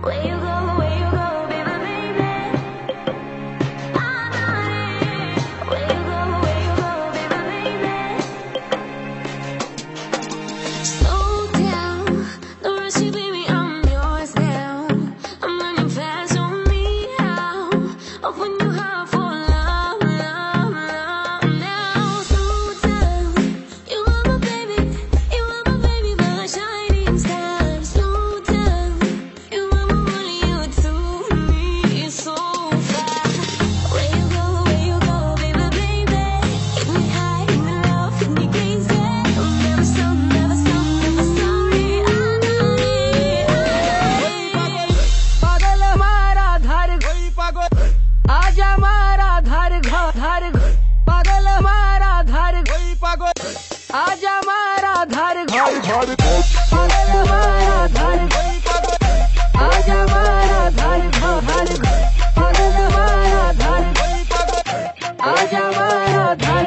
Where you go, baby, baby. I'm not it. Where you go, baby, baby. Slow down, don't rush you, baby, I'm yours now. I'm running fast, show me how. Open your heart for love, love, love now. Slow down, you are my baby, my shining star. Slow down, you are my only, you to me so far. Where you go, baby, baby. Hit me high, hit me low, hit me crazy. I'm never stop, never stop, never sorry. I know it, I know it. पागल हमारा धार कोई पागल आजा हमारा धार पागल हमारा धार कोई पागल आजा हमारा धार पागल हमारा धार कोई पागल आजा हमारा धार पागल हमारा धार कोई पागल आजा हमारा धार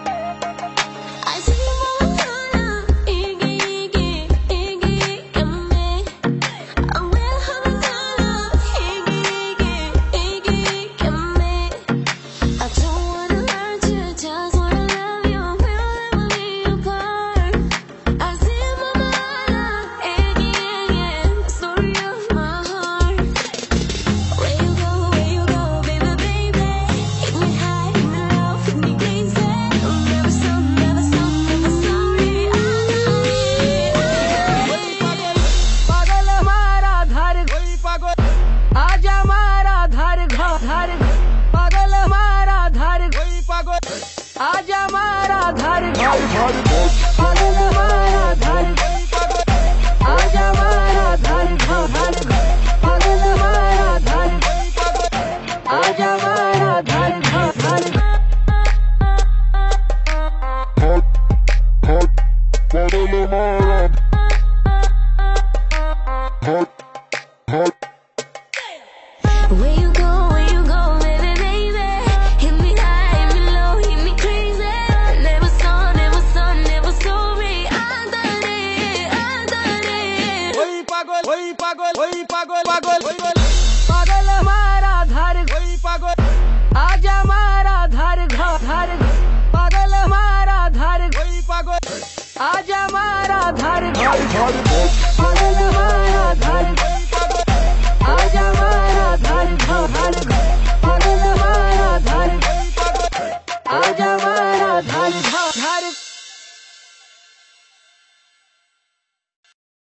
I see you moving, iggy, me. I will have iggy, me. I don't wanna hurt you, just wanna love you. We'll never be apart. I see you moving, iggy, story of my heart. Where you go, baby, baby. Hit me high, hit me low, hit me crazy. I'm never stop, never stop, never sorry. I know it, I know it. पागल हमारा धार कोई पागल आजा हमारा धार पागल हमारा धार कोई पागल आजा हमारा धार पागल हमारा धार कोई पागल आजा हमारा धार पागल हमारा धार कोई पागल आजा हमारा धार Where you go, baby, baby. Hit me high, hit me low, hit me crazy. Never stop, never stop, never sorry. I done it. कोई पागल पागल हमारा धार कोई पागल आजा हमारा धार पागल हमारा धार कोई पागल आजा हमारा धार पागल हमारा